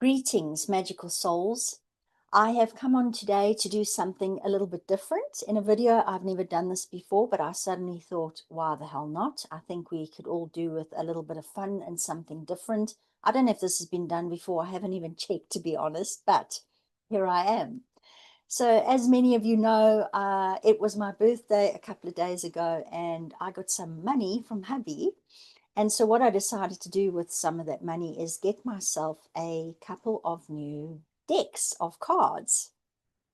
Greetings, magical souls. I have come on today to do something a little bit different. In a video, I've never done this before, but I suddenly thought, why the hell not? I think we could all do with a little bit of fun and something different. I don't know if this has been done before. I haven't even checked, to be honest, but here I am. So as many of you know, it was my birthday a couple of days ago, and I got some money from hubby. And so what I decided to do with some of that money is get myself a couple of new decks of cards.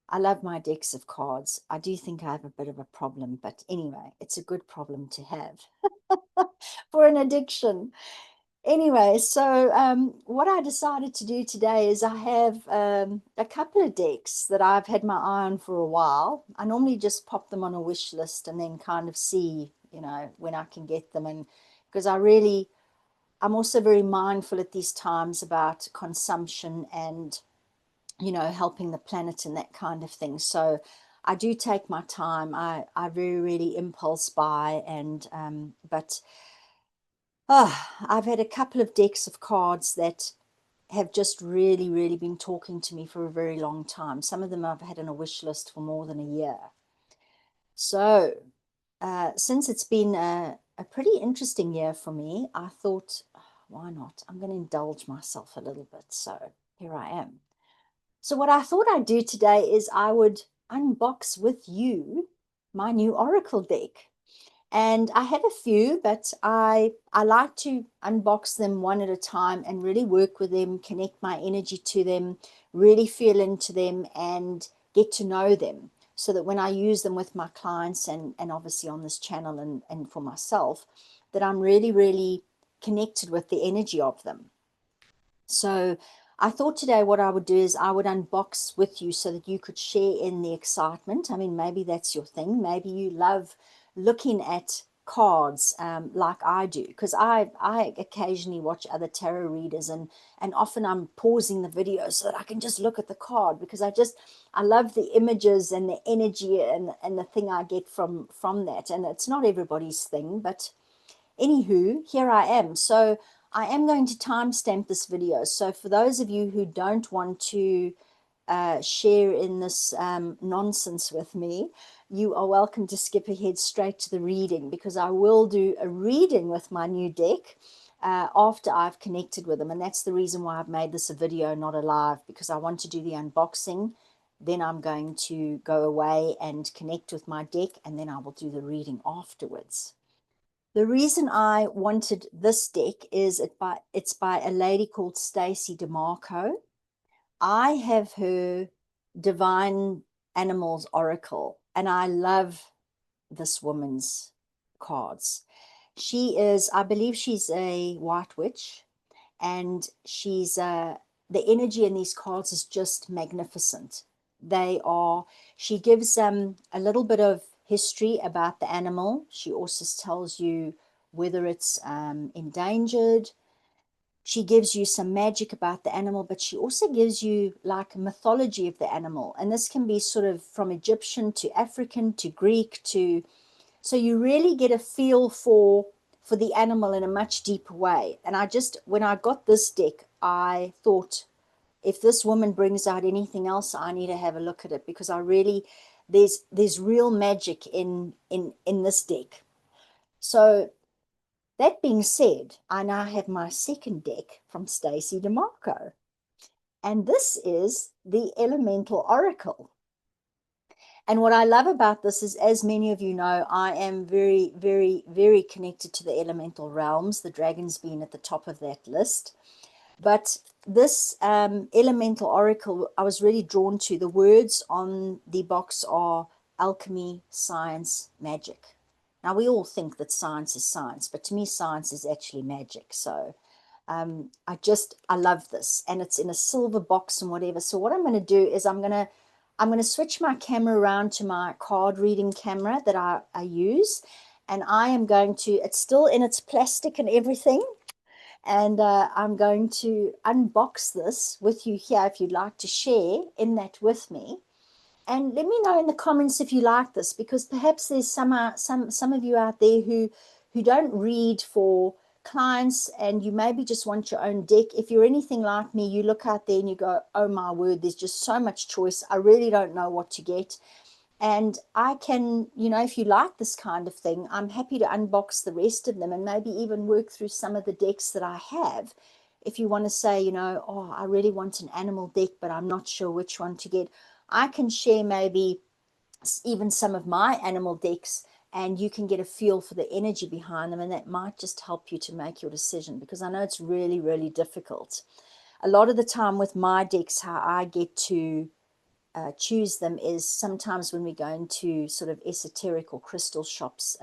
I love my decks of cards. I do think I have a bit of a problem, but anyway, it's a good problem to have for an addiction. Anyway, so what I decided to do today is I have a couple of decks that I've had my eye on for a while. I normally just pop them on a wish list and then kind of see, when I can get them. And because I'm also very mindful at these times about consumption and, helping the planet and that kind of thing. So I do take my time. I very really impulse buy but I've had a couple of decks of cards that have just really, really been talking to me for a very long time. Some of them I've had on a wish list for more than a year. So since it's been a pretty interesting year for me, I thought, why not? I'm going to indulge myself a little bit. So here I am. So what I thought I'd do today is I would unbox with you my new Oracle deck. And I have a few, but I like to unbox them one at a time and really work with them, connect my energy to them, really feel into them and get to know them so that when I use them with my clients and obviously on this channel and for myself, that I'm really, really connected with the energy of them. So I thought today what I would do is I would unbox with you so that you could share in the excitement. I mean, maybe that's your thing. Maybe you love looking at cards like I do, because I occasionally watch other tarot readers and often I'm pausing the video so that I can just look at the card because I love the images and the energy and the thing I get from that. And it's not everybody's thing, but anywho, here I am. So I am going to timestamp this video. So for those of you who don't want to share in this nonsense with me, you are welcome to skip ahead straight to the reading, because I will do a reading with my new deck after I've connected with them. And that's the reason why I've made this a video, not a live, because I want to do the unboxing. Then I'm going to go away and connect with my deck, and then I will do the reading afterwards. The reason I wanted this deck is it's by a lady called Stacey Demarco. I have her Divine Animals Oracle, and I love this woman's cards. She is, I believe she's a white witch, and the energy in these cards is just magnificent. She gives a little bit of history about the animal. She also tells you whether it's endangered. She gives you some magic about the animal, but she also gives you like a mythology of the animal. And this can be sort of from Egyptian to African to Greek so you really get a feel for the animal in a much deeper way. And when I got this deck, I thought, if this woman brings out anything else, I need to have a look at it, because there's real magic in this deck. So that being said, I now have my second deck from Stacey Demarco, and this is the Elemental Oracle. And what I love about this is, as many of you know, I am very, very, very connected to the elemental realms, the dragons being at the top of that list. But this Elemental Oracle, I was really drawn to. The words on the box are alchemy, science, magic. Now, we all think that science is science, but to me, science is actually magic. So I love this, and it's in a silver box and whatever. So what I'm going to do is I'm going to switch my camera around to my card reading camera that I use, and I am going to, it's still in its plastic and everything, and I'm going to unbox this with you here if you'd like to share in that with me. And let me know in the comments if you like this, because perhaps there's some of you out there who don't read for clients and you maybe just want your own deck, if you're anything like me, you look out there and you go, oh my word, there's just so much choice. I really don't know what to get. And I can, if you like this kind of thing, I'm happy to unbox the rest of them and maybe even work through some of the decks that I have. If you want to say, oh, I really want an animal deck, but I'm not sure which one to get, I can share maybe even some of my animal decks and you can get a feel for the energy behind them. And that might just help you to make your decision, because I know it's really, really difficult. A lot of the time with my decks, how I get to choose them is sometimes when we go into sort of esoteric or crystal shops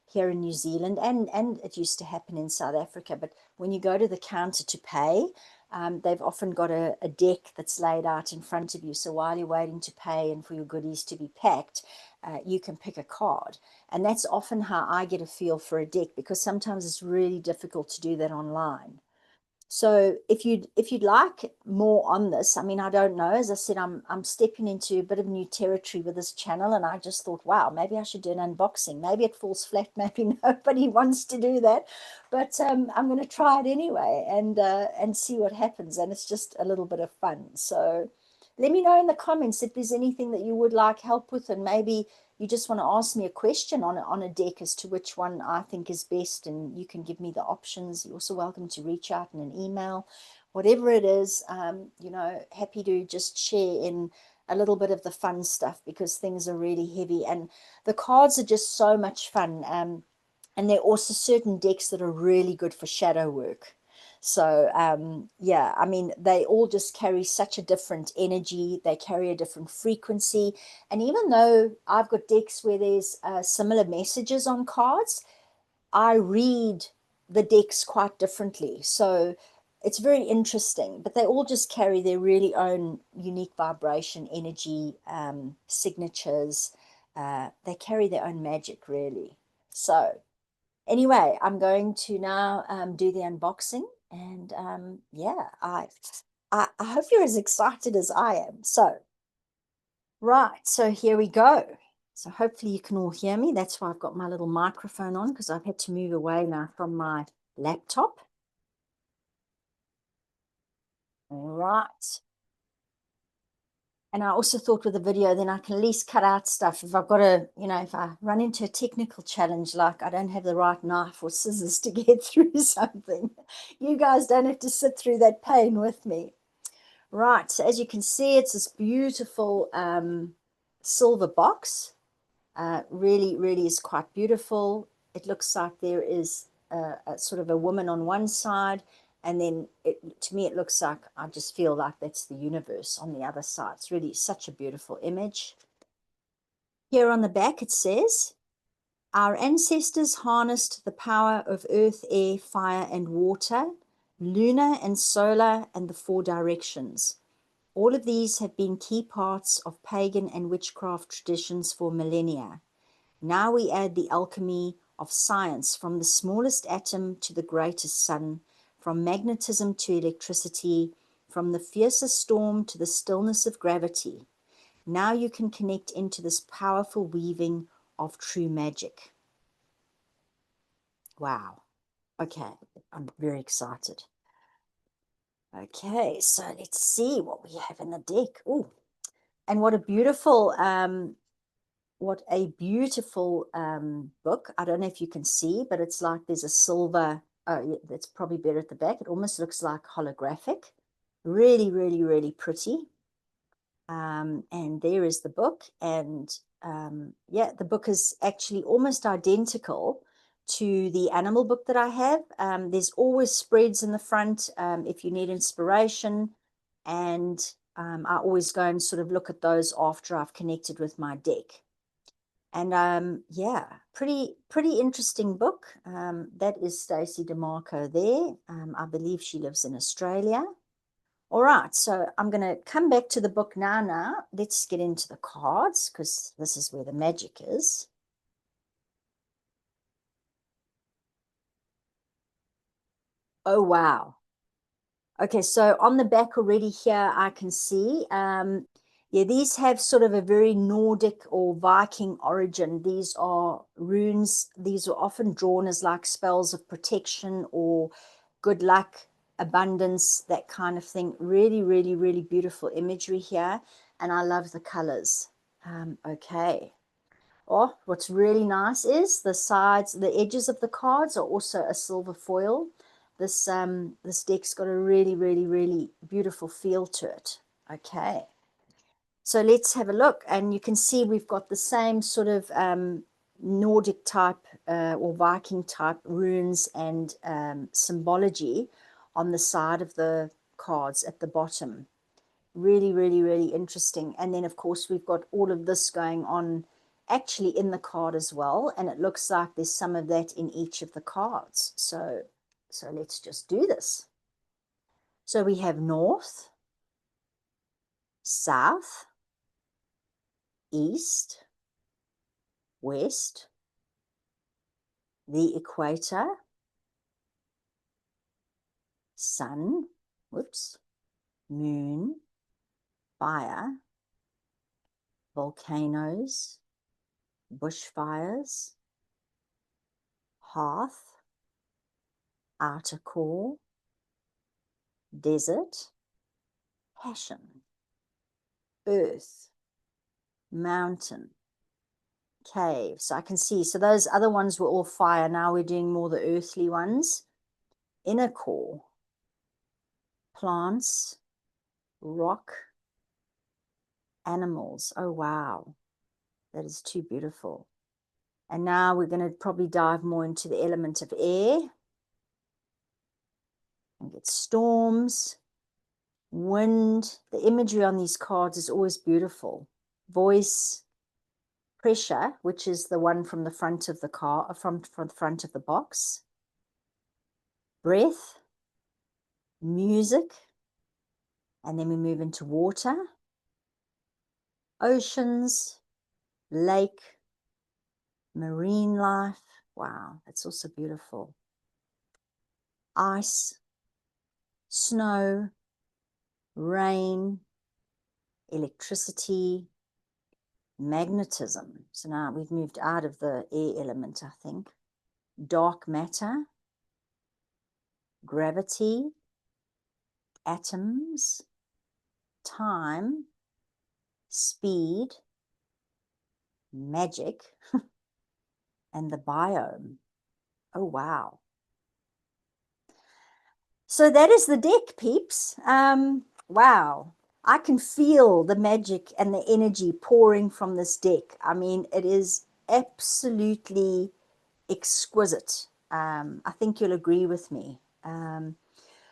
here in New Zealand, and it used to happen in South Africa, but when you go to the counter to pay, they've often got a deck that's laid out in front of you. So while you're waiting to pay and for your goodies to be packed, you can pick a card. And that's often how I get a feel for a deck, because sometimes it's really difficult to do that online. So if you'd like more on this, I mean, I don't know. As I said, I'm stepping into a bit of new territory with this channel, and I just thought, wow, maybe I should do an unboxing. Maybe it falls flat. Maybe nobody wants to do that, but I'm going to try it anyway and see what happens. And it's just a little bit of fun. So let me know in the comments if there's anything that you would like help with, and maybe you just want to ask me a question on a deck as to which one I think is best, and you can give me the options. You're also welcome to reach out in an email, whatever it is. Happy to just share in a little bit of the fun stuff, because things are really heavy and the cards are just so much fun. And there are also certain decks that are really good for shadow work. So yeah, I mean, they all just carry such a different energy. They carry a different frequency. And even though I've got decks where there's similar messages on cards, I read the decks quite differently. So it's very interesting, but they all just carry their really own unique vibration, energy, signatures. They carry their own magic, really. So anyway, I'm going to now do the unboxing, and yeah, I hope you're as excited as I am. So, right, so here we go. So hopefully you can all hear me. That's why I've got my little microphone on, because I've had to move away now from my laptop. All right. And I also thought with the video, then I can at least cut out stuff. If I've got if I run into a technical challenge, like I don't have the right knife or scissors to get through something, you guys don't have to sit through that pain with me. Right, so as you can see, it's this beautiful silver box. Really, really is quite beautiful. It looks like there is a sort of a woman on one side, and then to me, it looks like, I just feel like that's the universe on the other side. It's really such a beautiful image. Here on the back, it says, our ancestors harnessed the power of earth, air, fire, and water, lunar and solar, and the four directions. All of these have been key parts of pagan and witchcraft traditions for millennia. Now we add the alchemy of science, from the smallest atom to the greatest sun, from magnetism to electricity, from the fiercest storm to the stillness of gravity. Now you can connect into this powerful weaving of true magic. Wow. Okay, I'm very excited. Okay, so let's see what we have in the deck. Oh, and what a beautiful book. I don't know if you can see, but it's like there's a silver, oh yeah, that's probably better at the back. It almost looks like holographic. Really, really, really pretty. And there is the book. And yeah, the book is actually almost identical to the animal book that I have. There's always spreads in the front if you need inspiration. And I always go and sort of look at those after I've connected with my deck. And yeah, pretty interesting book. That is Stacey Demarco there. I believe she lives in Australia. All right, so I'm going to come back to the book now. Let's get into the cards, because this is where the magic is. Oh, wow. Okay, so on the back already here, I can see Yeah, these have sort of a very Nordic or Viking origin. These are runes. These are often drawn as like spells of protection or good luck, abundance, that kind of thing. Really, really, really beautiful imagery here. And I love the colors. Okay. Oh, what's really nice is the sides, the edges of the cards are also a silver foil. This deck's got a really, really, really beautiful feel to it. Okay. So let's have a look, and you can see we've got the same sort of Nordic type or Viking type runes and symbology on the side of the cards at the bottom. Really, really, really interesting. And then, of course, we've got all of this going on actually in the card as well. And it looks like there's some of that in each of the cards. So let's just do this. So we have north, south, east, west, the equator, sun, whoops, moon, fire, volcanoes, bushfires, hearth, outer core, desert, passion, earth, mountain, cave. So I can see, so those other ones were all fire. Now we're doing more the earthly ones. Inner core, plants, rock, animals. Oh, wow. That is too beautiful. And now we're going to probably dive more into the element of air and get storms, wind. The imagery on these cards is always beautiful. Voice, pressure, which is the one from the front of the car, from the front of the box. Breath, music, and then we move into water, oceans, lake, marine life. Wow, that's also beautiful. Ice, snow, rain, electricity, magnetism. So now we've moved out of the air element, I think. Dark matter, gravity, atoms, time, speed, magic, and the biome. Oh, wow. So that is the deck, peeps. Wow. I can feel the magic and the energy pouring from this deck. I mean, it is absolutely exquisite. I think you'll agree with me.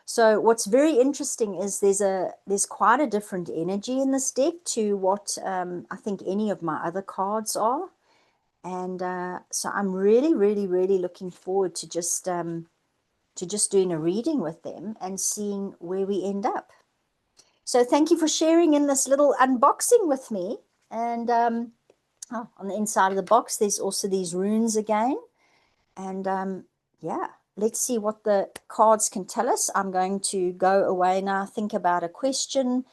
So what's very interesting is there's quite a different energy in this deck to what I think any of my other cards are. And so I'm really, really, really looking forward to just doing a reading with them and seeing where we end up. So thank you for sharing in this little unboxing with me. And on the inside of the box, there's also these runes again. And yeah, let's see what the cards can tell us. I'm going to go away now, think about a question,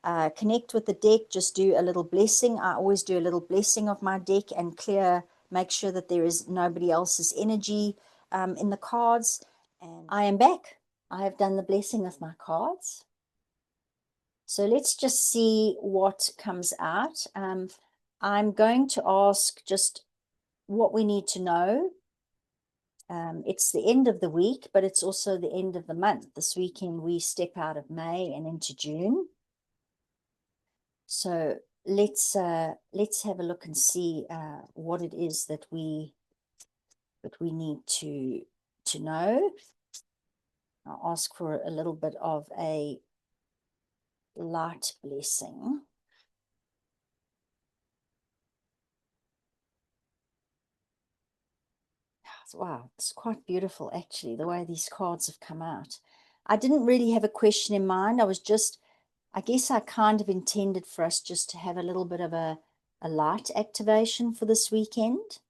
connect with the deck, just do a little blessing. I always do a little blessing of my deck and make sure that there is nobody else's energy in the cards. And I am back. I have done the blessing of my cards. So let's just see what comes out. I'm going to ask just what we need to know. It's the end of the week, but it's also the end of the month. This weekend we step out of May and into June. So let's have a look and see what it is that we need to know. I'll ask for a little bit of a light blessing. Wow, it's quite beautiful actually, the way these cards have come out. I didn't really have a question in mind. I guess I kind of intended for us just to have a little bit of a light activation for this weekend.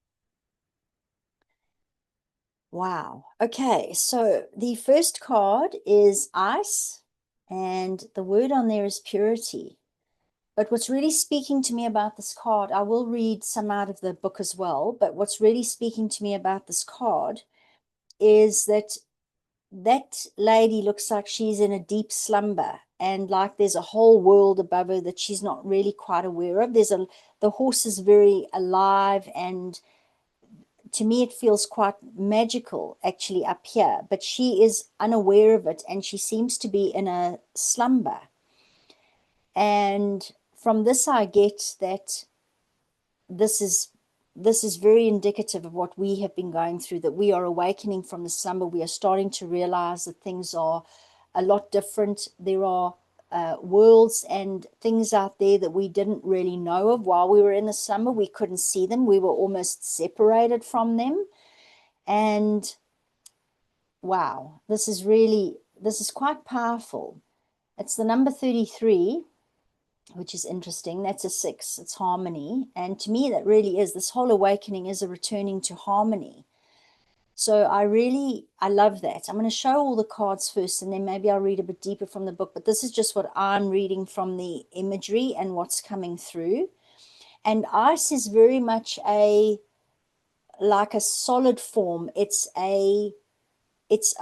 Wow. Okay, so the first card is ice, and the word on there is purity. But what's really speaking to me about this card, I will read some out of the book as well, but what's really speaking to me about this card is that that lady looks like she's in a deep slumber, and like there's a whole world above her that she's not really quite aware of. The horse is very alive, and to me it feels quite magical actually up here, but she is unaware of it, and she seems to be in a slumber. And from this I get that this is very indicative of what we have been going through, that we are awakening from the slumber. We are starting to realize that things are a lot different. There are worlds and things out there that we didn't really know of while we were in the slumber. We couldn't see them. We were almost separated from them. And wow, this is quite powerful. It's the number 33, which is interesting. That's a 6. It's harmony. And to me, that really is, this whole awakening is a returning to harmony. So I love that. I'm going to show all the cards first, and then maybe I'll read a bit deeper from the book. But this is just what I'm reading from the imagery and what's coming through. And ice is very much like a solid form. It's a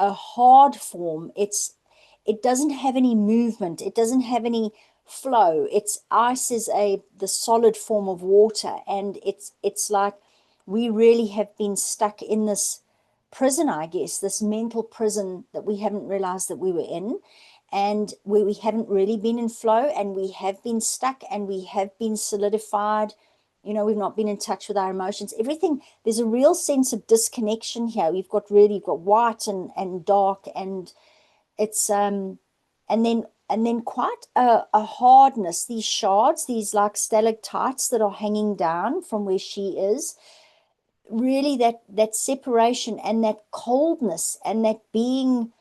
hard form. It doesn't have any movement. It doesn't have any flow. Ice is the solid form of water, and it's like we really have been stuck in this prison, I guess, this mental prison that we haven't realized that we were in, and where we haven't really been in flow, and we have been stuck, and we have been solidified. We've not been in touch with our emotions. Everything, there's a real sense of disconnection here. You've got white and dark, and it's and then quite a hardness. These shards, these like stalactites that are hanging down from where she is. Really, that separation and that coldness and that being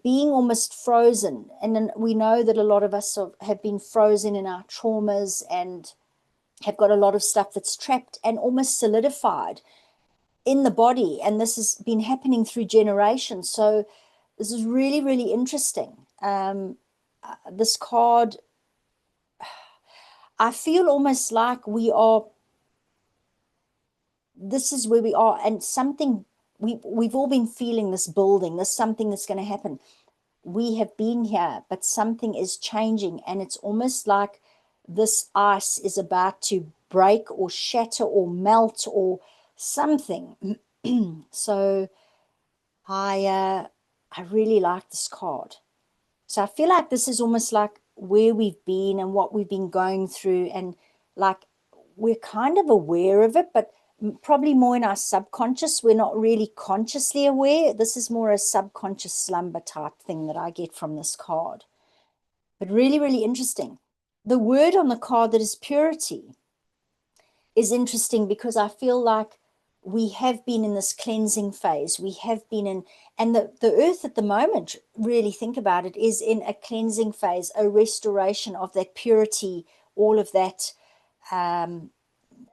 almost frozen. And then we know that a lot of us have been frozen in our traumas and have got a lot of stuff that's trapped and almost solidified in the body, and this has been happening through generations. So this is really, really interesting. This card, I feel almost like this is where we are, and something we've all been feeling this building. There's something that's going to happen. We have been here, but something is changing, and it's almost like this ice is about to break or shatter or melt or something. So I really like this card. So I feel like this is almost like where we've been and what we've been going through, and like we're kind of aware of it, but probably more in our subconscious. We're not really consciously aware. This is more a subconscious slumber type thing that I get from this card. But really, really interesting. The word on the card that is purity is interesting, because I feel like we have been in this cleansing phase. We have been in, and the earth at the moment, really think about it, is in a cleansing phase, a restoration of that purity, all of that,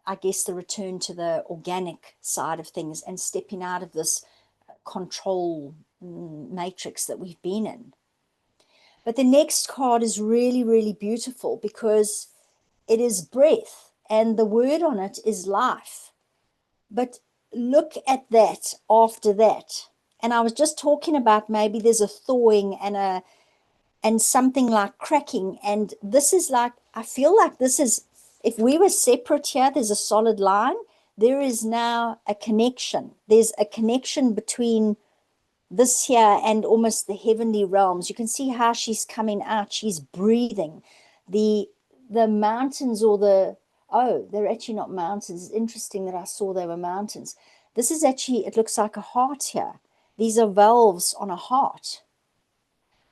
I guess the return to the organic side of things and stepping out of this control matrix that we've been in. But the next card is really, really beautiful, because it is breath, and the word on it is life. But look at that after that. And I was just talking about maybe there's a thawing and something like cracking. And this is like, I feel like this is, if we were separate here, there's a solid line. There is now a connection. There's a connection between this here and almost the heavenly realms. You can see how she's coming out. She's breathing. The mountains, or they're actually not mountains. It's interesting that I saw they were mountains. This is actually, it looks like a heart here. These are valves on a heart.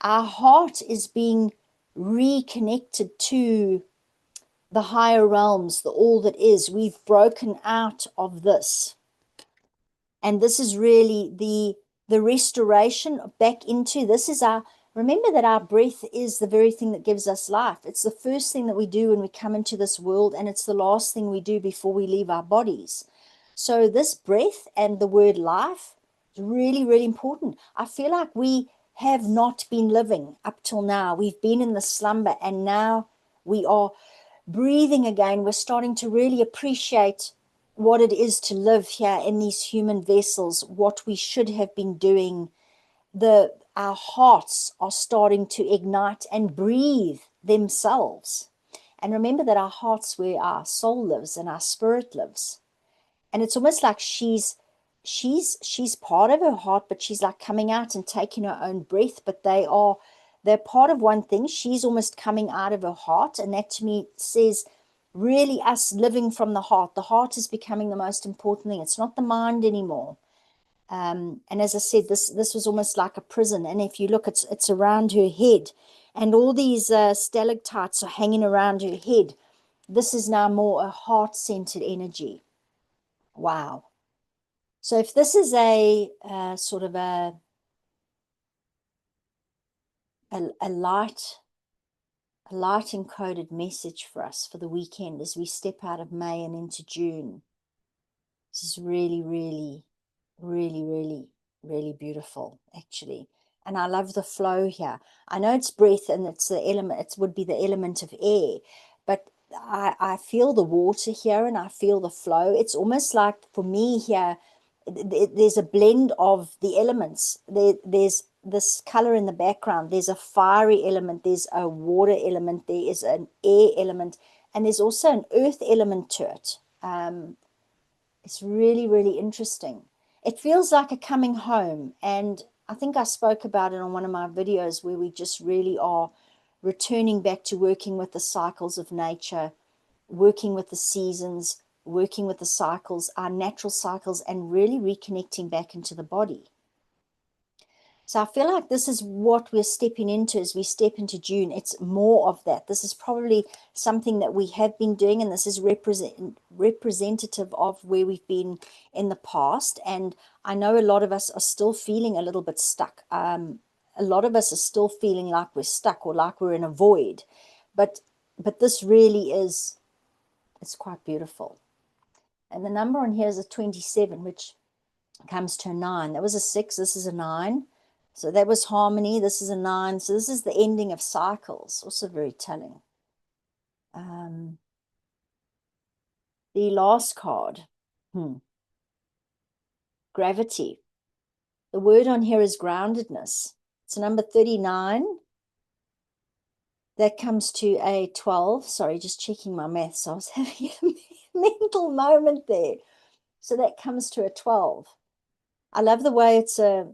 Our heart is being reconnected to the higher realms, the all that is. We've broken out of this. And this is really the restoration back into, this is remember that our breath is the very thing that gives us life. It's the first thing that we do when we come into this world, and it's the last thing we do before we leave our bodies. So this breath and the word life is really, really important. I feel like we have not been living up till now. We've been in the slumber, and now we are breathing again. We're starting to really appreciate what it is to live here in these human vessels, what we should have been doing. Our hearts are starting to ignite and breathe themselves. And remember that our heart's where our soul lives and our spirit lives. And it's almost like she's part of her heart, but she's like coming out and taking her own breath. But they're part of one thing. She's almost coming out of her heart, and that to me says really us living from the heart. The heart is becoming the most important thing. It's not the mind anymore. And as I said, this was almost like a prison. And if you look, it's around her head, and all these stalactites are hanging around her head. This is now more a heart-centered energy. Wow. So if this is a sort of a light encoded message for us for the weekend as we step out of May and into June, this is really, really, really, really, really beautiful, actually. And I love the flow here. I know it's breath and it's the element, it would be the element of air, but I feel the water here and I feel the flow. It's almost like for me here, there's a blend of the elements. There's this color in the background. There's a fiery element, there's a water element, there is an air element, and there's also an earth element to it. It's really, really interesting. It feels like a coming home. And I think I spoke about it on one of my videos where we just really are returning back to working with the cycles of nature, working with the seasons, working with the cycles, our natural cycles, and really reconnecting back into the body. So I feel like this is what we're stepping into as we step into June. It's more of that. This is probably something that we have been doing, and this is representative of where we've been in the past. And I know a lot of us are still feeling a little bit stuck. A lot of us are still feeling like we're stuck or like we're in a void. But this really is, it's quite beautiful. And the number on here is a 27, which comes to a 9. That was a 6. This is a 9. So that was harmony. This is a 9. So this is the ending of cycles. Also very telling. The last card. Gravity. The word on here is groundedness. It's number 39. That comes to a 12. Sorry, just checking my maths. I was having a mental moment there. So that comes to a 12. I love the way it's a,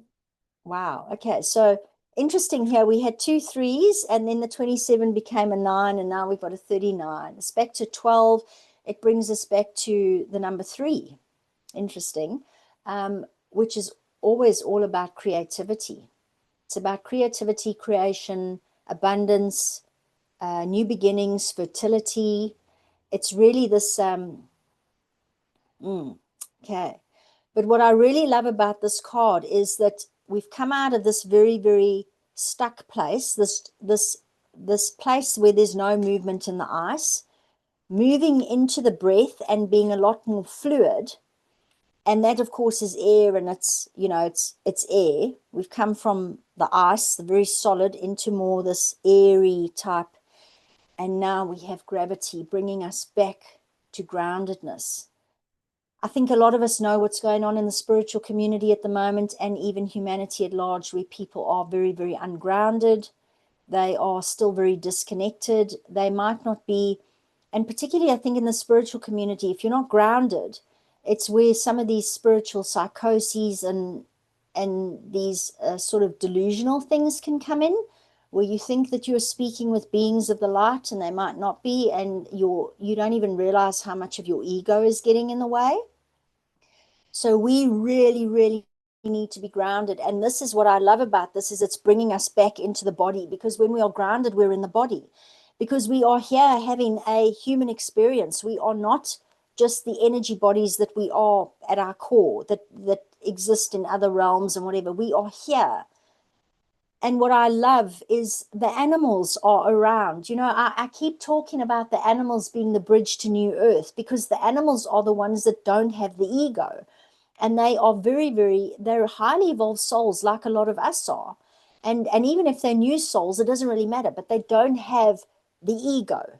wow. Okay, so interesting here. We had 2 3s, and then the 27 became a 9, and now we've got a 39. It's back to 12. It brings us back to the number 3. Interesting, which is always all about creativity. It's about creativity, creation, abundance, new beginnings, fertility. It's really this, okay. But what I really love about this card is that we've come out of this very, very stuck place, this place where there's no movement in the ice, moving into the breath and being a lot more fluid. And that, of course, is air, and it's, you know, it's air. We've come from the ice, the very solid, into more this airy type. And now we have gravity bringing us back to groundedness. I think a lot of us know what's going on in the spiritual community at the moment, and even humanity at large, where people are very, very ungrounded. They are still very disconnected. They might not be, and particularly I think in the spiritual community, if you're not grounded, it's where some of these spiritual psychoses and these sort of delusional things can come in, where you think that you're speaking with beings of the light and they might not be, and you don't even realize how much of your ego is getting in the way. So we really, really need to be grounded. And this is what I love about this, is it's bringing us back into the body, because when we are grounded, we're in the body, because we are here having a human experience. We are not just the energy bodies that we are at our core, that exist in other realms and whatever. We are here. And what I love is the animals are around. You know, I keep talking about the animals being the bridge to new earth, because the animals are the ones that don't have the ego. And they are very, very, they're highly evolved souls, like a lot of us are. And even if they're new souls, it doesn't really matter, but they don't have the ego.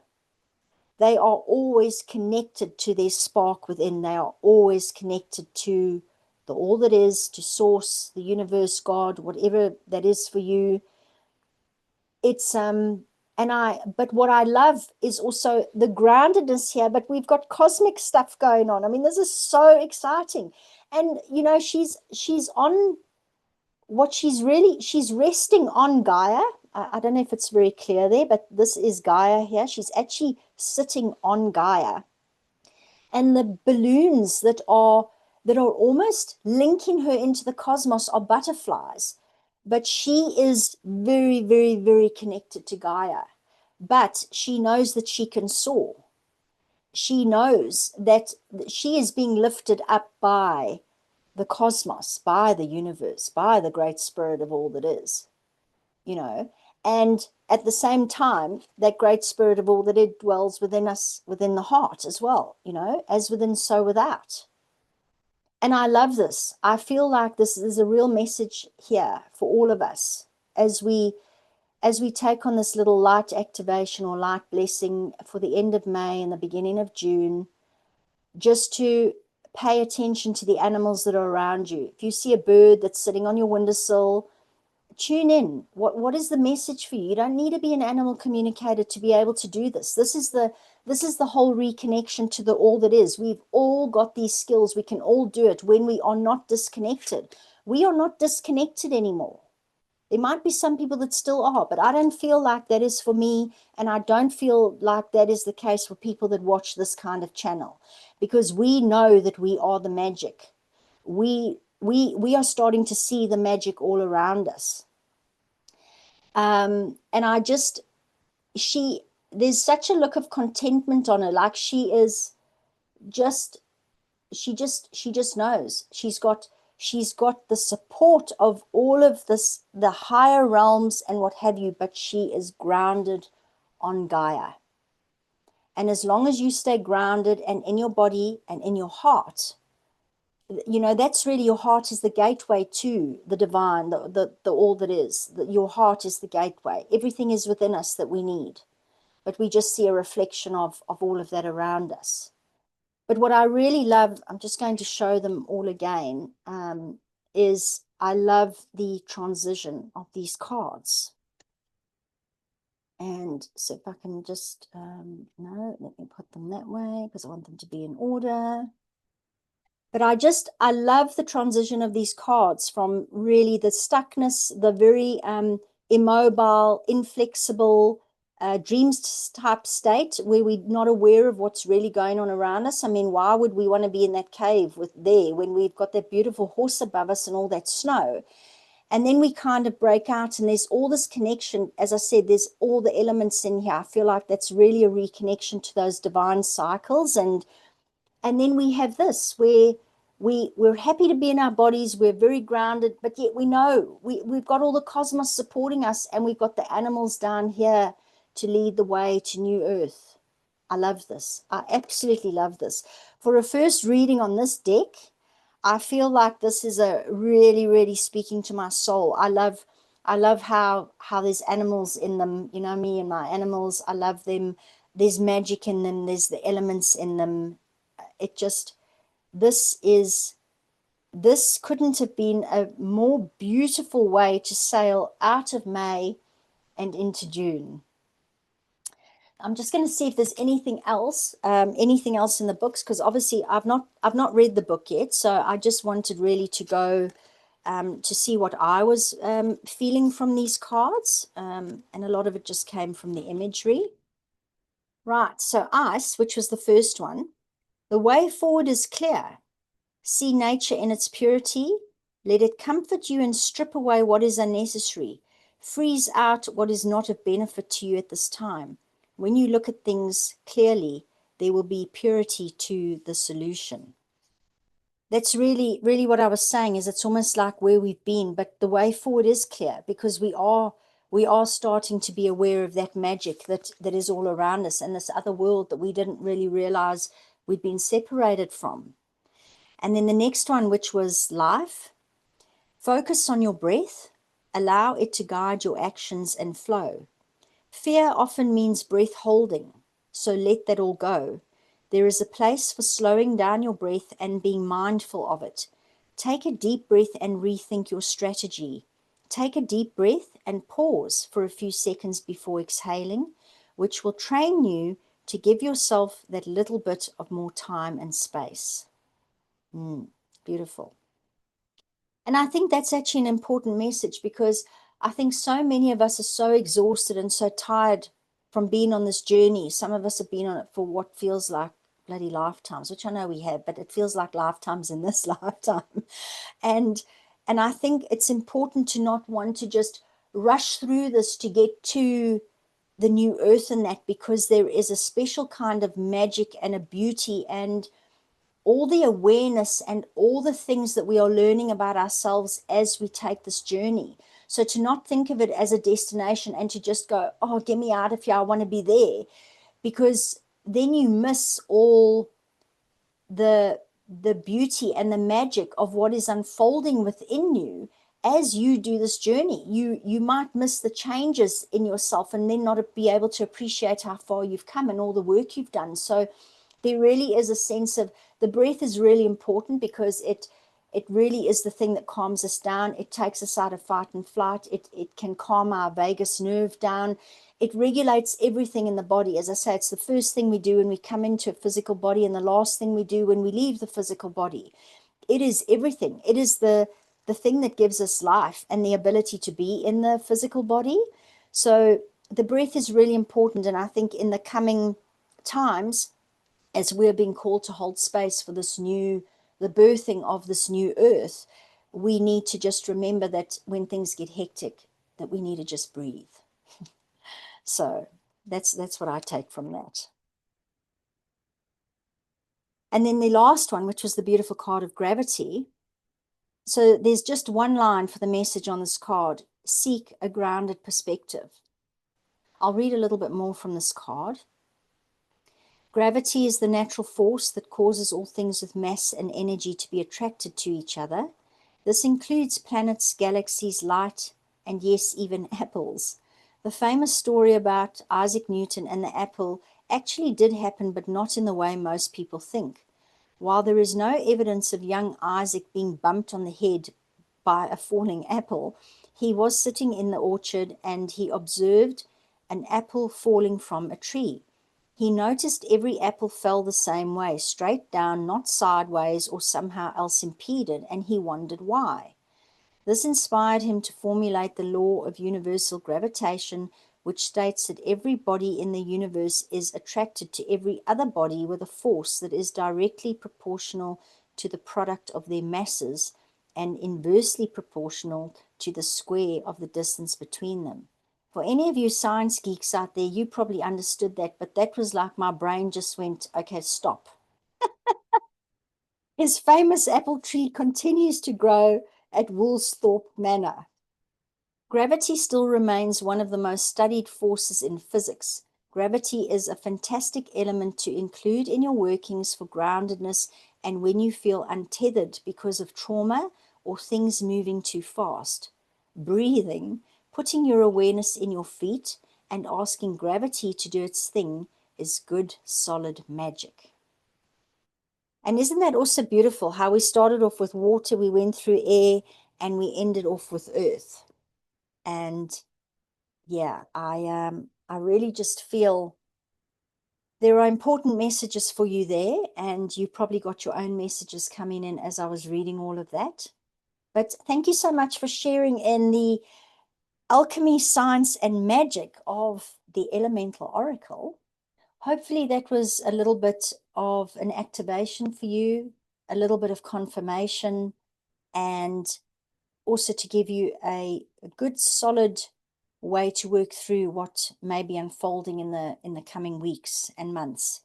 They are always connected to their spark within. They are always connected to the all that is, to source, the universe, God, whatever that is for you. It's but what I love is also the groundedness here, but we've got cosmic stuff going on. I mean, this is so exciting. And you know, she's on what she's resting on Gaia. I don't know if it's very clear there, but this is Gaia here. She's actually sitting on Gaia. And the balloons that are almost linking her into the cosmos are butterflies. But she is very, very, very connected to Gaia. But she knows that she can soar. She knows that she is being lifted up by the cosmos, by the universe, by the great spirit of all that is, you know. And at the same time, that great spirit of all that it dwells within us, within the heart as well, you know, as within, so without. And I love this. I feel like this is a real message here for all of us as we take on this little light activation or light blessing for the end of May and the beginning of June, just to pay attention to the animals that are around you. If you see a bird that's sitting on your windowsill, tune in. What is the message for you? You don't need to be an animal communicator to be able to do this. This is the whole reconnection to the all that is. We've all got these skills. We can all do it when we are not disconnected. We are not disconnected anymore. There might be some people that still are, but I don't feel like that is for me, and I don't feel like that is the case for people that watch this kind of channel, because we know that we are the magic. We are starting to see the magic all around us. And I just, there's such a look of contentment on her, like she is just, she just knows she's got the support of all of this, the higher realms and what have you, but she is grounded on Gaia. And as long as you stay grounded and in your body and in your heart, you know, that's really, your heart is the gateway to the divine, the all that is. Your heart is the gateway. Everything is within us that we need, but we just see a reflection of all of that around us. But what I really love, I'm just going to show them all again, is I love the transition of these cards. And so if I can just, no, let me put them that way because I want them to be in order. But I love the transition of these cards from really the stuckness, the very immobile, inflexible, dreams type state where we're not aware of what's really going on around us. I mean, why would we want to be in that cave when we've got that beautiful horse above us and all that snow? And then we kind of break out, and there's all this connection. As I said, there's all the elements in here. I feel like that's really a reconnection to those divine cycles. And then we have this where we're happy to be in our bodies. We're very grounded, but yet we know we've got all the cosmos supporting us, and we've got the animals down here to lead the way to new earth. I love this. I absolutely love this. For a first reading on this deck, I feel like this is a really, really speaking to my soul. I love how there's animals in them. You know, me and my animals, I love them. There's magic in them. There's the elements in them. It just, this couldn't have been a more beautiful way to sail out of May and into June. I'm just going to see if there's anything else in the books, because obviously I've not read the book yet, so I just wanted really to go to see what I was feeling from these cards, and a lot of it just came from the imagery. Right, so ice, which was the first one. The way forward is clear. See nature in its purity. Let it comfort you and strip away what is unnecessary. Freeze out what is not of benefit to you at this time. When you look at things clearly, there will be purity to the solution. That's really, really what I was saying, is it's almost like where we've been, but the way forward is clear, because we are starting to be aware of that magic that is all around us, and this other world that we didn't really realize we'd been separated from. And then the next one, which was life. Focus on your breath. Allow it to guide your actions and flow. Fear often means breath holding. So let that all go. There is a place for slowing down your breath and being mindful of it. Take a deep breath and rethink your strategy. Take a deep breath and pause for a few seconds before exhaling, which will train you to give yourself that little bit of more time and space. Beautiful. And I think that's actually an important message, because I think so many of us are so exhausted and so tired from being on this journey. Some of us have been on it for what feels like bloody lifetimes, which I know we have, but it feels like lifetimes in this lifetime. And and I think it's important to not want to just rush through this to get to the new earth and that, because there is a special kind of magic and a beauty and all the awareness and all the things that we are learning about ourselves as we take this journey. So to not think of it as a destination and to just go, oh, get me out of here, I want to be there, because then you miss all the beauty and the magic of what is unfolding within you as you do this journey. You might miss the changes in yourself and then not be able to appreciate how far you've come and all the work you've done. So there really is a sense of, the breath is really important, because it really is the thing that calms us down. It takes us out of fight and flight. It can calm our vagus nerve down. It regulates everything in the body. As I say, it's the first thing we do when we come into a physical body and the last thing we do when we leave the physical body. It is everything. It is the thing that gives us life and the ability to be in the physical body. So the breath is really important. And I think in the coming times, as we're being called to hold space for this new, the birthing of this new earth, we need to just remember that when things get hectic, that we need to just breathe. So that's what I take from that. And then the last one, which was the beautiful card of gravity. So there's just one line for the message on this card: seek a grounded perspective. I'll read a little bit more from this card. Gravity is the natural force that causes all things with mass and energy to be attracted to each other. This includes planets, galaxies, light, and yes, even apples. The famous story about Isaac Newton and the apple actually did happen, but not in the way most people think. While there is no evidence of young Isaac being bumped on the head by a falling apple, he was sitting in the orchard and he observed an apple falling from a tree. He noticed every apple fell the same way, straight down, not sideways or somehow else impeded, and he wondered why. This inspired him to formulate the law of universal gravitation, which states that every body in the universe is attracted to every other body with a force that is directly proportional to the product of their masses and inversely proportional to the square of the distance between them. For any of you science geeks out there, you probably understood that, but that was like my brain just went, okay, stop. His famous apple tree continues to grow at Woolsthorpe Manor. Gravity still remains one of the most studied forces in physics. Gravity is a fantastic element to include in your workings for groundedness and when you feel untethered because of trauma or things moving too fast. Breathing, putting your awareness in your feet, and asking gravity to do its thing is good, solid magic. And isn't that also beautiful how we started off with water, we went through air, and we ended off with earth? And yeah, I really just feel there are important messages for you there, and you probably got your own messages coming in as I was reading all of that. But thank you so much for sharing in the alchemy, science, and magic of the elemental oracle. Hopefully that was a little bit of an activation for you, a little bit of confirmation, and also to give you a good solid way to work through what may be unfolding in the coming weeks and months.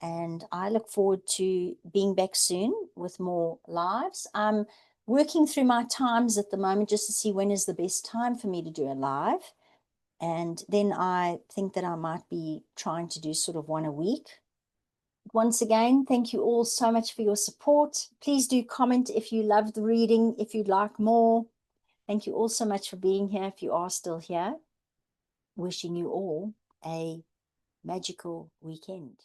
And I look forward to being back soon with more lives. I'm working through my times at the moment just to see when is the best time for me to do a live. And then I think that I might be trying to do sort of one a week. Once again, thank you all so much for your support. Please do comment if you loved the reading, if you'd like more. Thank you all so much for being here if you are still here. Wishing you all a magical weekend.